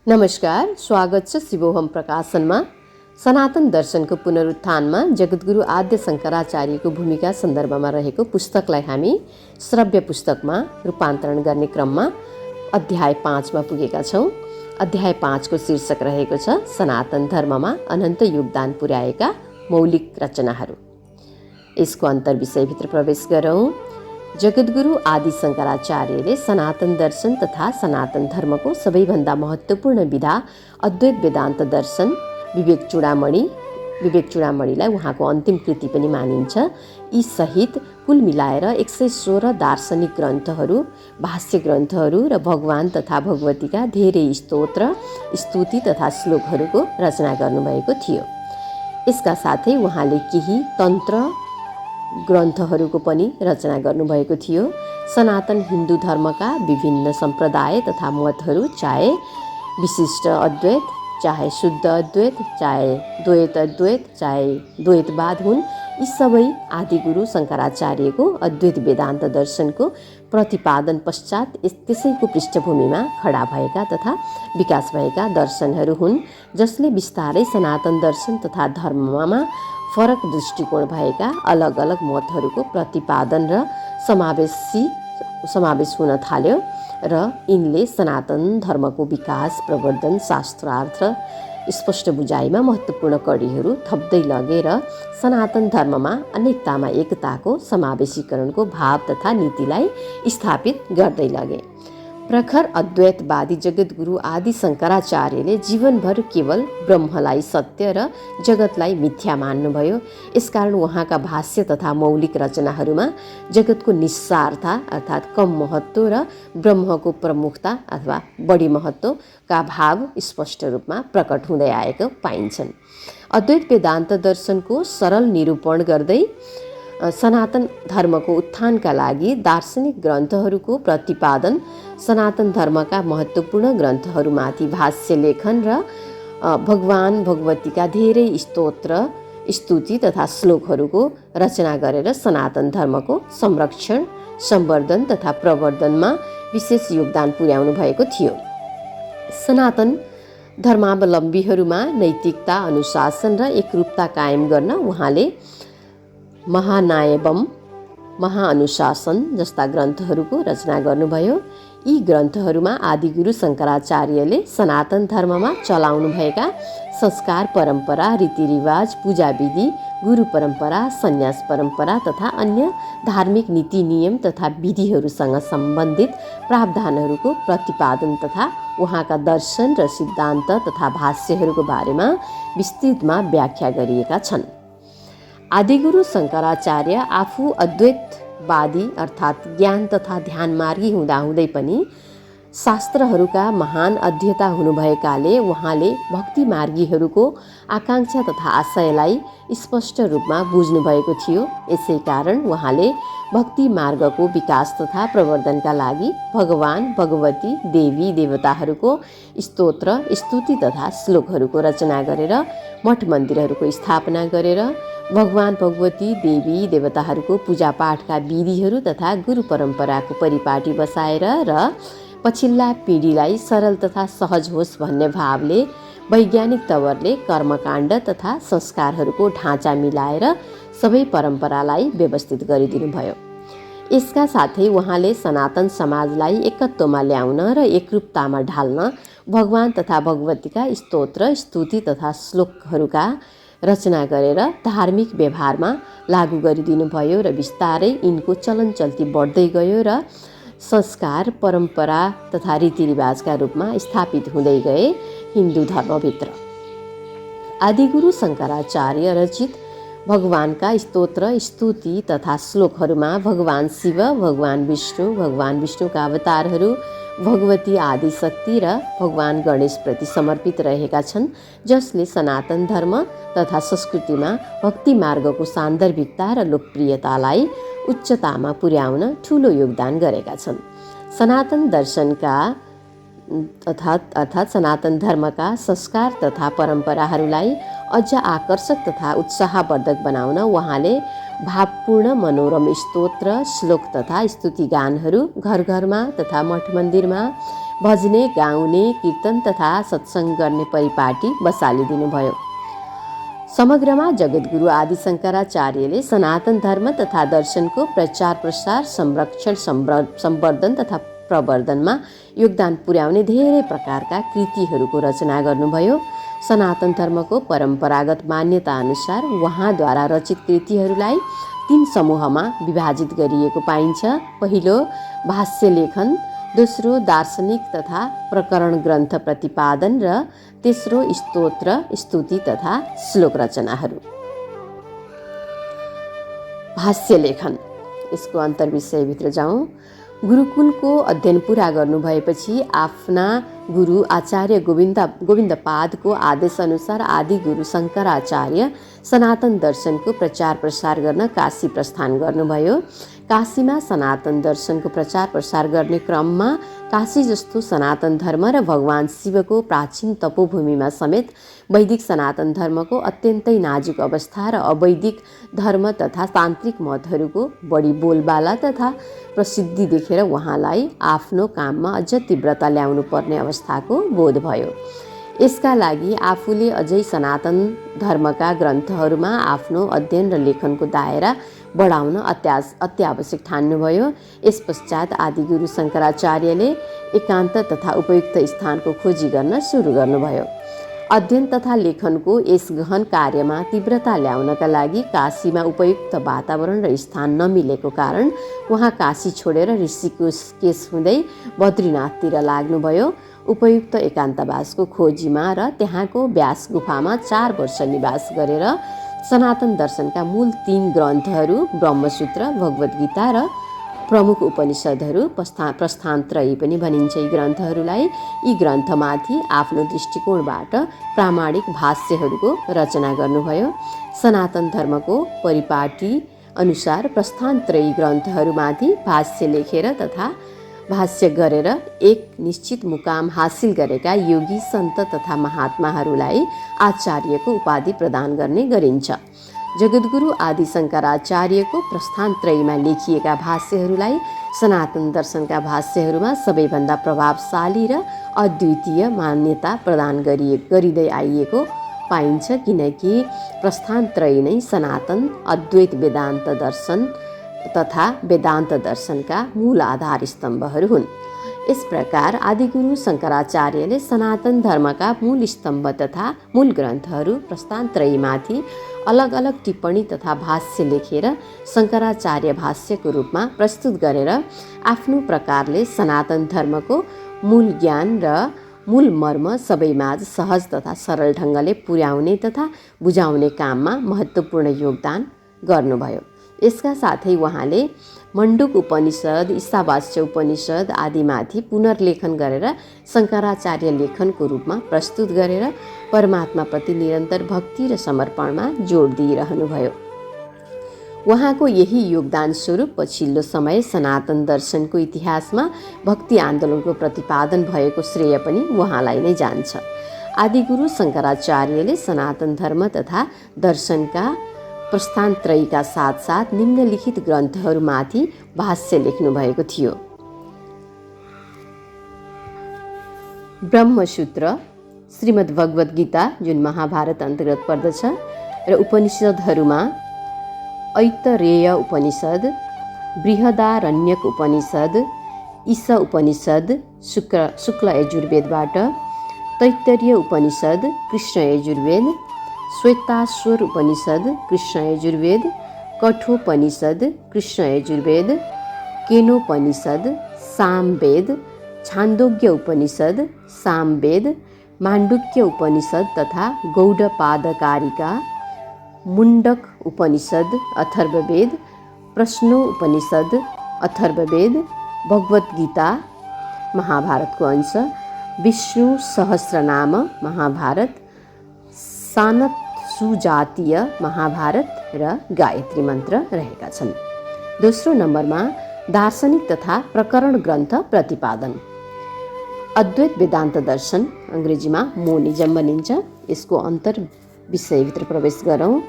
नमस्कार, स्वागत छ शिवोहम प्रकाशनमा। सनातन दर्शनको पुनरुत्थानमा जगद्गुरु आद्य शङ्कराचार्यको भूमिका सन्दर्भमा रहेको पुस्तकलाई हामी श्रव्य पुस्तकमा रूपान्तरण गर्ने क्रममा अध्याय 5 मा पुगेका छौँ। अध्याय 5 को शीर्षक रहेको छ सनातन धर्ममा अनन्त योगदान पुर्याएका मौलिक रचनाहरू। यसको अन्तर्विषयभित्र प्रवेश गरौँ। जगद्गुरु आदि शङ्कराचार्यले सनातन दर्शन तथा सनातन धर्मको सबैभन्दा महत्त्वपूर्ण विधा अद्वैत वेदान्त दर्शन विवेक चूडामणिलाई उहाँको अन्तिम कृति पनि मानिन्छ। यी सहित कुल मिलाएर 116 दार्शनिक ग्रन्थहरू, भाष्य ग्रन्थहरू र भगवान तथा भगवतीका धेरै स्तोत्र, स्तुति तथा श्लोकहरूको रचना गर्नुभएको थियो। यसका साथै उहाँले केही तन्त्र ग्रन्थहरूको पनि रचना गर्नुभएको थियो। सनातन हिन्दू धर्मका विभिन्न सम्प्रदाय तथा मतहरू, चाहे विशिष्ट अद्वैत, चाहे शुद्ध अद्वैत, चाहे द्वैत अद्वैत, चाहे द्वैतवाद हुन्, यी सबै आदिगुरु शङ्कराचार्यको अद्वैत वेदान्त दर्शनको प्रतिपादन पश्चात त्यसैको पृष्ठभूमिमा खडा भएका तथा विकास भएका दर्शनहरू हुन्, जसले बिस्तारै सनातन दर्शन तथा धर्ममा फरक दृष्टिकोण भएका अलग अलग मतहरूको प्रतिपादन र समावेश हुन थाल्यो र यिनले सनातन धर्मको विकास, प्रवर्धन, शास्त्रार्थ स्पष्ट बुझाइमा महत्त्वपूर्ण कडीहरू थप्दै लगेर सनातन धर्ममा अनेकतामा एकताको समावेशीकरणको भाव तथा नीतिलाई स्थापित गर्दै लगे। प्रखर अद्वैतवादी जगद्गुरु आदि शङ्कराचार्यले जीवनभर केवल ब्रह्मलाई सत्य र जगतलाई मिथ्या मान्नुभयो। यसकारण उहाँका भाष्य तथा मौलिक रचनाहरूमा जगतको निस्सारता अर्थात् कम महत्त्व र ब्रह्मको प्रमुखता अथवा बढी महत्त्वका भाव स्पष्ट रूपमा प्रकट हुँदै आएको पाइन्छन्। अद्वैत वेदान्त दर्शनको सरल निरूपण गर्दै सनातन धर्मको उत्थानका लागि दार्शनिक ग्रन्थहरूको प्रतिपादन, सनातन धर्मका महत्त्वपूर्ण ग्रन्थहरूमाथि भाष्य लेखन र भगवान भगवतीका धेरै स्तोत्र, स्तुति तथा श्लोकहरूको रचना गरेर सनातन धर्मको संरक्षण, सम्वर्धन तथा प्रवर्धनमा विशेष योगदान पुर्याउनु भएको थियो। सनातन धर्मावलम्बीहरूमा नैतिकता, अनुशासन र एकरूपता कायम गर्न उहाँले महानायवम, महाअनुशासन जस्ता ग्रन्थहरूको रचना गर्नुभयो। यी ग्रन्थहरूमा आदिगुरु शङ्कराचार्यले सनातन धर्ममा चलाउनुभएका संस्कार परम्परा, रीतिरिवाज, पूजाविधि, गुरु परम्परा, सन्यास परम्परा तथा अन्य धार्मिक नीति नियम तथा विधिहरूसँग सम्बन्धित प्रावधानहरूको प्रतिपादन तथा उहाँका दर्शन र सिद्धान्त तथा भाष्यहरूको बारेमा विस्तृतमा व्याख्या गरिएका छन्। आदिगुरु शङ्कराचार्य आफू अद्वैतवादी अर्थात् ज्ञान तथा ध्यानमार्गी हुँदाहुँदै पनि शास्त्रहरूका महान अध्येता हुनुभएकाले उहाँले भक्ति मार्गीहरूको आकाङ्क्षा तथा आशयलाई स्पष्ट रूपमा बुझ्नुभएको थियो। यसै कारण उहाँले भक्ति मार्गको विकास तथा प्रवर्धनका लागि भगवान भगवती, देवी देवताहरूको स्तोत्र, स्तुति तथा श्लोकहरूको रचना गरेर मठ मन्दिरहरूको स्थापना गरेर भगवान भगवती, देवी देवताहरूको पूजापाठका विधिहरू तथा गुरु परम्पराको परिपाटी बसाएर र पछिल्ला पिँढीलाई सरल तथा सहज होस् भन्ने भावले वैज्ञानिक तवरले कर्मकाण्ड तथा संस्कारहरूको ढाँचा मिलाएर सबै परम्परालाई व्यवस्थित गरिदिनुभयो। यसका साथै उहाँले सनातन समाजलाई एकत्वमा ल्याउन र एकरूपतामा ढाल्न भगवान तथा भगवतीका स्तोत्र, स्तुति तथा श्लोकहरूका रचना गरेर धार्मिक व्यवहारमा लागू गरिदिनुभयो र बिस्तारै यिनको चलन चल्ती बढ्दै गयो र संस्कार, परम्परा तथा रीतिरिवाजका रूपमा स्थापित हुँदै गए हिन्दू धर्मभित्र। आदिगुरु शङ्कराचार्य रचित भगवानका स्तोत्र, स्तुति तथा श्लोकहरूमा भगवान शिव, भगवान विष्णुका अवतारहरू, भगवती आदिशक्ति र भगवान गणेशप्रति समर्पित रहेका छन्, जसले सनातन धर्म तथा संस्कृतिमा भक्ति मार्गको सान्दर्भिकता र लोकप्रियतालाई उच्चतामा पुर्याउन ठूलो योगदान गरेका छन्। सनातन दर्शनका अर्थात् सनातन धर्मका संस्कार तथा परम्पराहरूलाई अझ आकर्षक तथा उत्साहवर्धक बनाउन उहाँले भावपूर्ण मनोरम स्तोत्र, श्लोक तथा स्तुति गानहरू घर घरमा तथा मठ मन्दिरमा भजने, गाउने, कीर्तन तथा सत्सङ्ग गर्ने परिपाटी बसालिदिनुभयो। समग्रमा जगद्गुरु आदि शङ्कराचार्यले सनातन धर्म तथा दर्शनको प्रचार प्रसार, संरक्षण, सम्वर्धन तथा प्रवर्धनमा योगदान पुर्याउने धेरै प्रकारका कृतिहरूको रचना गर्नुभयो। सनातन धर्मको परम्परागत मान्यता अनुसार उहाँद्वारा रचित कृतिहरूलाई 3 समूहमा विभाजित गरिएको पाइन्छ। पहिलो भाष्य लेखन, दोस्रो दार्शनिक तथा प्रकरण ग्रन्थ प्रतिपादन र तेस्रो स्तोत्र, स्तुति तथा श्लोक रचनाहरू। भाष्य लेखन, यसको अन्तर्विषयभित्र जाउँ। गुरुकुलको अध्ययन पुरा गर्नुभएपछि आफ्ना गुरु आचार्य गोविन्दपादको आदेशअनुसार आदि गुरु शङ्कराचार्य सनातन दर्शनको प्रचार प्रसार गर्न काशी प्रस्थान गर्नुभयो। काशीमा सनातन दर्शनको प्रचार प्रसार गर्ने क्रममा काशी जस्तो सनातन धर्म र भगवान शिवको प्राचीन तपोभूमिमा समेत वैदिक सनातन धर्मको अत्यन्तै नाजुक अवस्था र अवैदिक धर्म तथा तान्त्रिक मतहरूको बढी बोलबाला तथा प्रसिद्धि देखेर उहाँलाई आफ्नो काममा अझ तीव्रता ल्याउनु पर्ने अवस्थाको बोध भयो। यसका लागि आफूले अझै सनातन धर्मका ग्रन्थहरूमा आफ्नो अध्ययन र लेखनको दायरा बढाउन अत्यावश्यक ठान्नुभयो। यस पश्चात आदिगुरु शङ्कराचार्यले एकान्त तथा उपयुक्त स्थानको खोजी गर्न सुरु गर्नुभयो। अध्ययन तथा लेखनको यस गहन कार्यमा तीव्रता ल्याउनका लागि काशीमा उपयुक्त वातावरण र स्थान नमिलेको कारण उहाँ काशी छोडेर ऋषिकेश हुँदै बद्रीनाथतिर लाग्नुभयो। उपयुक्त एकान्तवासको खोजीमा र त्यहाँको व्यास गुफामा 4 वर्ष निवास गरेर सनातन दर्शनका मूल 3 ग्रन्थहरू ब्रह्मसूत्र, भगवद् गीता र प्रमुख उपनिषदहरू प्रस्थानत्रयी पनि भनिन्छ। यी ग्रन्थहरूलाई यी ग्रन्थमाथि आफ्नो दृष्टिकोणबाट प्रामाणिक भाष्यहरूको रचना गर्नुभयो। सनातन धर्मको परिपाटी अनुसार प्रस्थानत्रयी ग्रन्थहरूमाथि भाष्य लेखेर तथा भाष्य गरेर एक निश्चित मुकाम हासिल गरेका योगी सन्त तथा महात्माहरूलाई आचार्यको उपाधि प्रदान गर्ने गरिन्छ। जगद्गुरु आदि शङ्कराचार्यको प्रस्थानत्रयीमा लेखिएका भाष्यहरूलाई सनातन दर्शनका भाष्यहरूमा सबैभन्दा प्रभावशाली र अद्वितीय मान्यता प्रदान गरिँदै आइएको पाइन्छ, किनकि प्रस्थानत्रयी नै सनातन अद्वैत वेदान्त दर्शन तथा वेदान्त दर्शनका मूल आधार स्तम्भहरू हुन्। यस प्रकार आदिगुरु शङ्कराचार्यले सनातन धर्मका मूल स्तम्भ तथा मूल ग्रन्थहरू प्रस्थानत्रयीमाथि अलग अलग टिप्पणी तथा भाष्य लेखेर शङ्कराचार्य भाष्यको रूपमा प्रस्तुत गरेर आफ्नो प्रकारले सनातन धर्मको मूल ज्ञान र मूल मर्म सबैमाझ सहज तथा सरल ढङ्गले पुर्याउने तथा बुझाउने काममा महत्त्वपूर्ण योगदान गर्नुभयो। यसका साथै उहाँले मण्डुक उपनिषद, ईशावास्य उपनिषद आदिमाथि पुनर्लेखन गरेर शङ्कराचार्य लेखनको रूपमा प्रस्तुत गरेर परमात्माप्रति निरन्तर भक्ति र समर्पणमा जोड दिइरहनुभयो। उहाँको यही योगदान स्वरूप पछिल्लो समय सनातन दर्शनको इतिहासमा भक्ति आन्दोलनको प्रतिपादन भएको श्रेय पनि उहाँलाई नै जान्छ। आदिगुरु शङ्कराचार्यले सनातन धर्म तथा दर्शनका प्रस्थानत्रयीका साथसाथ निम्नलिखित ग्रन्थहरूमाथि भाष्य लेख्नुभएको थियो। ब्रह्मसूत्र, श्रीमद् भगवद् गीता जुन महाभारत अन्तर्गत पर्दछ, र उपनिषदहरूमा ऐतरेय उपनिषद, बृहदारण्यक उपनिषद, ईश उपनिषद शुक्ल यजुर्वेदबाट, तैत्तरीय उपनिषद कृष्ण यजुर्वेद, श्वेताश्वर उपनिषद कृष्ण यजुर्वेद, कठोपनिषद कृष्ण यजुर्वेद, केनोपनिषद सामवेद, छान्दोग्य उपनिषद सामवेद, माण्डुक्य उपनिषद तथा गौडपादकारिका, मुण्डक उपनिषद अथर्ववेद, प्रश्नो उपनिषद अथर्ववेद, भगवद् गीता महाभारतको अंश, विष्णु सहस्रनाम महाभारत, सानत सुजातीय महाभारत र गायत्री मन्त्र रहेका छन्। दोस्रो नम्बरमा दार्शनिक तथा प्रकरण ग्रन्थ प्रतिपादन। अद्वैत वेदान्त दर्शन, अङ्ग्रेजीमा मोनिजम भनिन्छ, यसको अन्तर विषयभित्र प्रवेश गरौँ।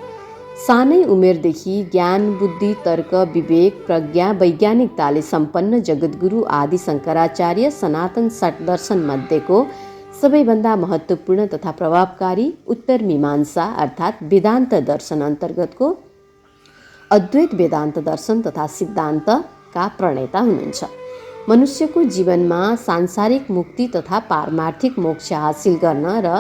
सानै उमेरदेखि ज्ञान, बुद्धि, तर्क, विवेक, प्रज्ञा, वैज्ञानिकताले सम्पन्न जगद्गुरु आदि शङ्कराचार्य सनातन षट दर्शन मध्येको सबैभन्दा महत्त्वपूर्ण तथा प्रभावकारी उत्तर मीमांसा अर्थात् वेदान्त दर्शन अन्तर्गतको अद्वैत वेदान्त दर्शन तथा सिद्धान्तका प्रणेता हुनुहुन्छ। मनुष्यको जीवनमा सांसारिक मुक्ति तथा पारमार्थिक मोक्ष हासिल गर्न र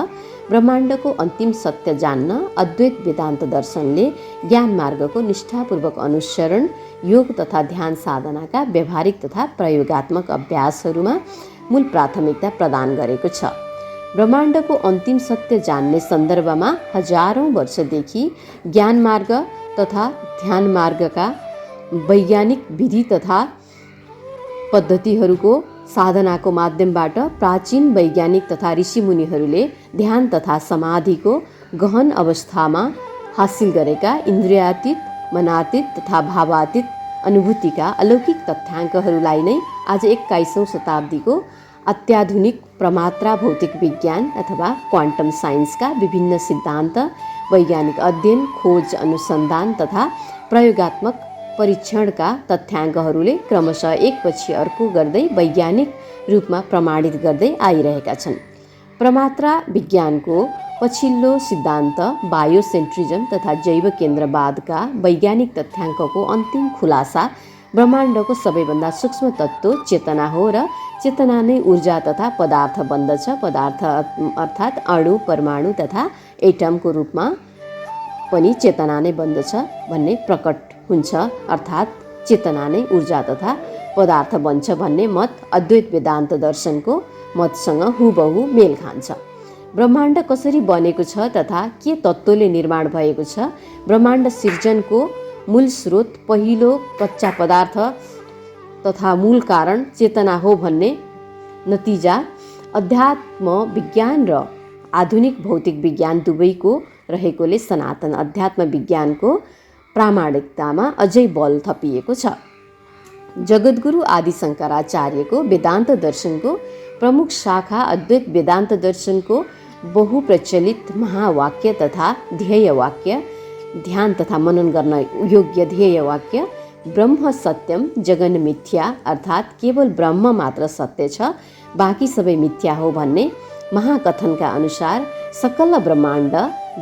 ब्रह्माण्डको अन्तिम सत्य जान्न अद्वैत वेदान्त दर्शनले ज्ञान मार्गको निष्ठापूर्वक अनुसरण, योग तथा ध्यान साधनाका व्यावहारिक तथा प्रयोगात्मक अभ्यासहरूमा मूल प्राथमिकता प्रदान गरेको छ। ब्रह्माण्डको अन्तिम सत्य जान्ने सन्दर्भमा हजारौँ वर्षदेखि ज्ञान मार्ग तथा ध्यान मार्गका वैज्ञानिक विधि तथा पद्धतिहरूको साधनाको माध्यमबाट प्राचीन वैज्ञानिक तथा ऋषिमुनिहरूले ध्यान तथा समाधिको गहन अवस्थामा हासिल गरेका इन्द्रियातीत, मनातीत तथा भावातीत अनुभूतिका अलौकिक तथ्याङ्कहरूलाई नै आज 21औं शताब्दीको अत्याधुनिक प्रमात्रा भौतिक विज्ञान अथवा क्वान्टम साइन्सका विभिन्न सिद्धान्त, वैज्ञानिक अध्ययन, खोज, अनुसन्धान तथा प्रयोगात्मक परीक्षणका तथ्याङ्कहरूले क्रमशः एकपछि अर्को गर्दै वैज्ञानिक रूपमा प्रमाणित गर्दै आइरहेका छन्। प्रमात्रा विज्ञानको पछिल्लो सिद्धान्त बायोसेन्ट्रिजम तथा जैव केन्द्रवादका वैज्ञानिक तथ्याङ्कको अन्तिम खुलासा ब्रह्माण्डको सबैभन्दा सूक्ष्म तत्त्व चेतना हो र चेतना नै ऊर्जा तथा पदार्थ बन्दछ। पदार्थ अर्थात् अणु, परमाणु तथा एटमको रूपमा पनि चेतना नै बन्दछ भन्ने प्रकट हुन्छ। अर्थात् चेतना नै ऊर्जा तथा पदार्थ बन्छ भन्ने मत अद्वैत वेदान्त दर्शनको मतसँग हुबहु मेल खान्छ। ब्रह्माण्ड कसरी बनेको छ तथा के तत्त्वले निर्माण भएको छ, ब्रह्माण्ड सिर्जनको मूल स्रोत, पहिलो कच्चा पदार्थ तथा मूल कारण चेतना हो भन्ने नतिजा अध्यात्म विज्ञान र आधुनिक भौतिक विज्ञान दुवैको रहेकोले सनातन अध्यात्म विज्ञानको प्रामाणिकतामा अझै बल थपिएको छ। जगद्गुरु आदि शङ्कराचार्यको वेदान्त दर्शनको प्रमुख शाखा अद्वैत वेदान्त दर्शनको बहुप्रचलित महावाक्य तथा ध्येय वाक्य, ध्यान तथा मनन गर्न योग्य ध्येय वाक्य ब्रह्म सत्यम जगन मिथ्या अर्थात् केवल ब्रह्म मात्र सत्य छ, बाँकी सबै मिथ्या हो भन्ने महाकथनका अनुसार सकल ब्रह्माण्ड,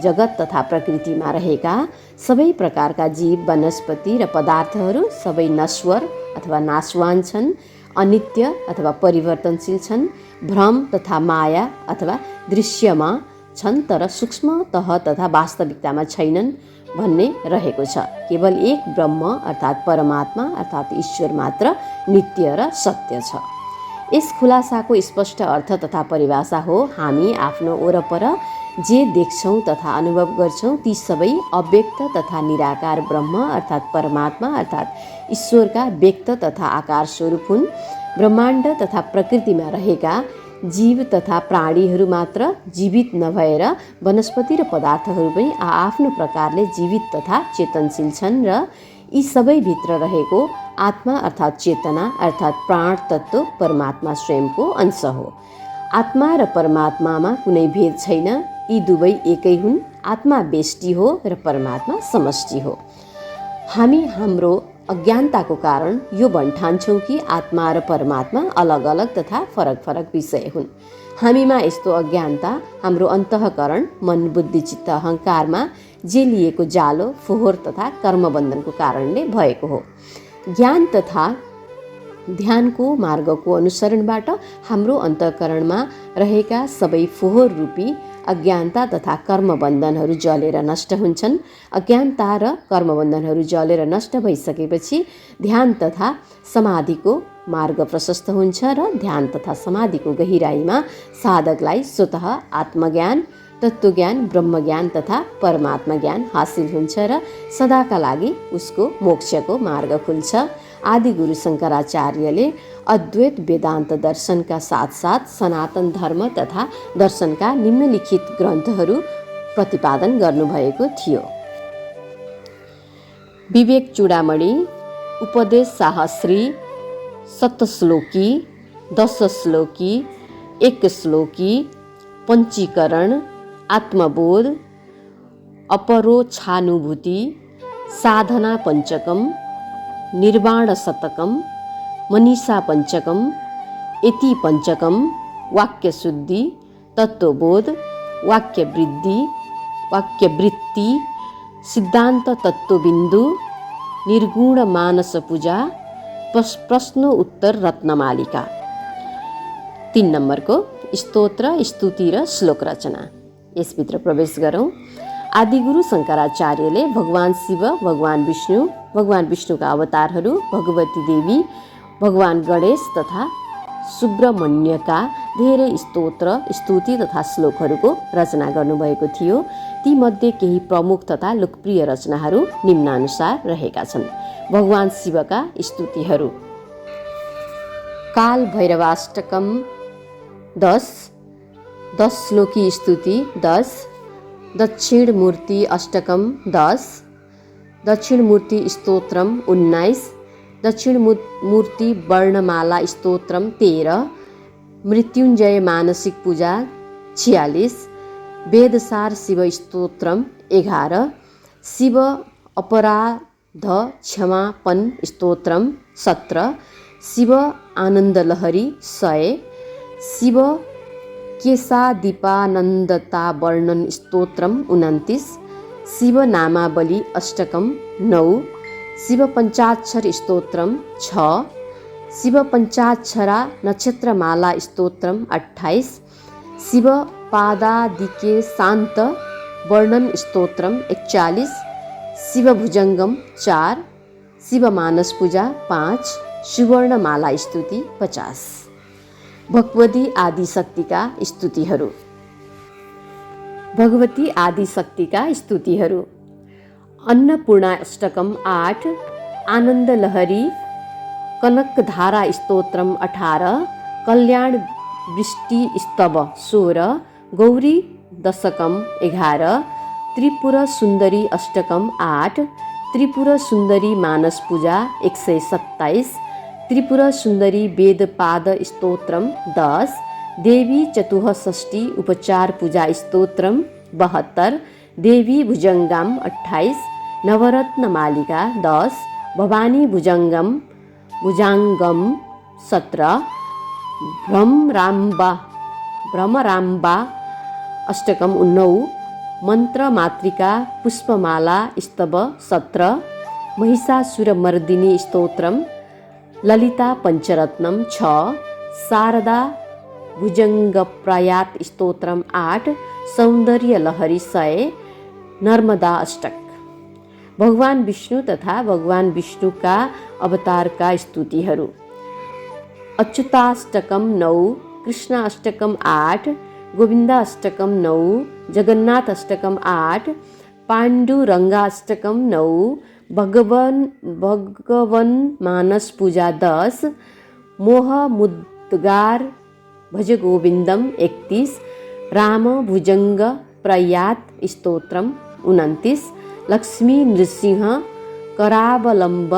जगत तथा प्रकृतिमा रहेका सबै प्रकारका जीव, वनस्पति र पदार्थहरू सबै नश्वर अथवा नाशवान छन्, अनित्य अथवा परिवर्तनशील छन्, भ्रम तथा माया अथवा दृश्यमा छन् तर सूक्ष्म तह तथा वास्तविकतामा छैनन् भन्ने रहेको छ। केवल एक ब्रह्म अर्थात् परमात्मा अर्थात् ईश्वर मात्र नित्य र सत्य छ। यस खुलासाको स्पष्ट अर्थ तथा परिभाषा हो हामी आफ्नो वरपर जे देख्छौँ तथा अनुभव गर्छौँ ती सबै अव्यक्त तथा निराकार ब्रह्म अर्थात् परमात्मा अर्थात् ईश्वरका व्यक्त तथा आकार स्वरूप हुन्। ब्रह्माण्ड तथा प्रकृतिमा रहेका जीव तथा प्राणीहरू मात्र जीवित नभएर वनस्पति र पदार्थहरू पनि आआफ्नो प्रकारले जीवित तथा चेतनशील छन् र यी सबैभित्र रहेको आत्मा अर्थात् चेतना अर्थात् प्राण तत्त्व परमात्मा स्वयंको अंश हो। आत्मा र परमात्मामा कुनै भेद छैन, यी दुवै एकै हुन्। आत्मा बेष्टि हो र परमात्मा समष्टि हो। हामी हाम्रो अज्ञानताको कारण यो भन्ठान्छौँ कि आत्मा र परमात्मा अलग अलग तथा फरक फरक विषय हुन्। हामीमा यस्तो अज्ञानता हाम्रो अन्तःकरण, मन, बुद्धि, चित्त, अहङ्कारमा जेलिएको जालो, फोहोर तथा कर्मबन्धनको कारणले भएको हो। ज्ञान तथा ध्यानको मार्गको अनुसरणबाट हाम्रो अन्तःकरणमा रहेका सबै फोहोर रूपी अज्ञानता तथा कर्मबन्धनहरू जलेर नष्ट हुन्छन्। अज्ञानता र कर्मबन्धनहरू जलेर नष्ट भइसकेपछि ध्यान तथा समाधिको मार्ग प्रशस्त हुन्छ र ध्यान तथा समाधिको गहिराईमा साधकलाई स्वतः आत्मज्ञान, तत्त्वज्ञान, ब्रह्मज्ञान तथा परमात्मा ज्ञान हासिल हुन्छ र सदाका लागि उसको मोक्षको मार्ग खुल्छ। आदि गुरु शङ्कराचार्यले अद्वैत वेदान्त दर्शनका साथसाथ सनातन धर्म तथा दर्शनका निम्नलिखित ग्रन्थहरू प्रतिपादन गर्नुभएको थियो। विवेक चूडामणि, उपदेश साहश्री, सप्तश्लोकी, 10 श्लोकी, 1 श्लोकी, पंचीकरण, आत्मबोध, अपरोक्षानुभूति, साधना पञ्चकम, निर्वाण शतकम, मनीषा पञ्चकम, यति पञ्चकम, वाक्य शुद्धि, तत्वबोध, वाक्यवृत्ति, सिद्धान्त तत्वबिन्दु, निर्गुण मानस पूजा, प्रश्न उत्तर रत्नमालिका। 3 नम्बरको स्तोत्र, स्तुति र श्लोक रचना। यसभित्र प्रवेश गरौँ। आदिगुरु शङ्कराचार्यले भगवान शिव, भगवान विष्णुका अवतारहरू, भगवती देवी, भगवान गणेश तथा सुब्रमण्यका धेरै स्तोत्र, स्तुति तथा श्लोकहरूको रचना गर्नुभएको थियो। तीमध्ये केही प्रमुख तथा लोकप्रिय रचनाहरू निम्नानुसार रहेका छन्। भगवान शिवका स्तुतिहरू: काल भैरवाष्टकम 10, 10 श्लोकी स्तुति 10, दक्षिण मूर्ति अष्टकम 10, दक्षिण मूर्ति स्तोत्रम 19, दक्षिण मूर्ति वर्णमाला स्तोत्रम 13, मृत्युञ्जय मानसिक पूजा 46, वेदसार शिव स्तोत्रम 11, शिव अपराध क्षमापन स्तोत्रम 17, शिव आनन्द लहरी 100, शिव केशादीपानन्दता वर्णन स्तोत्रम 29, शिव नामावली अष्टकम 9, शिव पञ्चाक्षर स्तोत्रम 6, शिव पञ्चाक्षरा नक्षत्रमाला स्तोत्रम 28, शिव पादादिके शान्त वर्णन स्तोत्रम 41, शिव भुजङ्गम 4, शिव मानस पूजा 5, सुवर्णमाला स्तुति 50। भगवती आदिशक्तिका स्तुतिहरू। भगवती आदिशक्तिका स्तुतिहरू: अन्नपूर्णा अष्टकम 8, आनन्द लहरी कनकधारा स्तोत्रम 18, कल्याण वृष्टि स्तव 16, गौरी दशकम 11, त्रिपुर सुन्दरी अष्टकम 8, त्रिपुर सुन्दरी मानस पूजा 127, त्रिपुर सुन्दरी वेदपाद स्तोत्रम 10, देवी चतुःषष्ठी उपचार पूजा स्तोत्रम 72, देवी भुजङ्गम 28, नवरत्न मालिका 10, भवानी भुजङ्गम 17, भ्रमराम्बा अष्टकम 9, मन्त्र मातृका पुष्पमाला स्तव 17, महिषासुरमर्दिनी स्तोत्रम, ललिता पञ्चरत्नम 6, शारदा भुजङ्गप्रयात स्तोत्रम 8, सौन्दर्य लहरी 100, नर्मदा अष्टक। भगवान विष्णु तथा भगवान विष्णुका अवतारका स्तुतिहरू: अच्युताष्टकम 9, कृष्ण अष्टकम 8, गोविन्दा अष्टकम 9, जगन्नाथ अष्टकम 8, पाण्डुरङ्गा अष्टकम 9, भगवन मानस पूजा 10, मोह मुद्गार भज गोविन्दम 31, राम भुजङ्ग प्रयात स्तोत्रम 29, लक्ष्मी नृसिंह करावलम्ब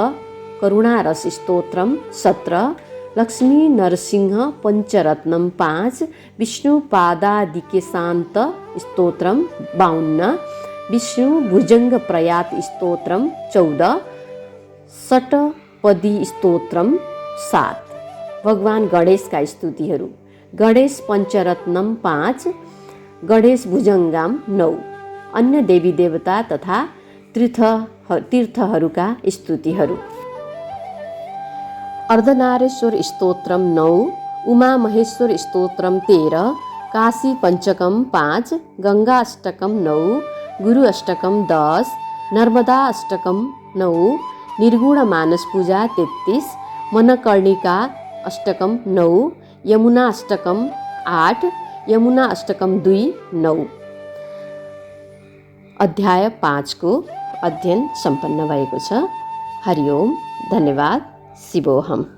करुणारस स्तोत्रम 17, लक्ष्मी नरसिंह पञ्चरत्नम 5, विष्णु पादादिके शान्त स्तोत्रम 52, विष्णु भुजङ्ग प्रयात स्तोत्रम 14, षट्पदी स्तोत्रम 7। भगवान गणेशका स्तुतिहरू: गणेश पञ्चरत्नम 5, गणेश भुजङ्गाम 9, अन्य देवी देवता तथा तीर्थहरूका स्तुतिहरू: अर्धनारेश्वर स्तोत्रम 9, उमा महेश्वर स्तोत्रम 13, काशी पञ्चकम 5, गङ्गा अष्टकम 9, गुरु अष्टकम 10, नर्मदा अष्टकम 9, निर्गुण मानस पूजा 33, मनकर्णिका अष्टकम 9, यमुना अष्टकम 8, यमुना अष्टकम 2, 9। अध्याय 5 को अध्ययन सम्पन्न भएको छ। हरि ओम, धन्यवाद, शिवोहम।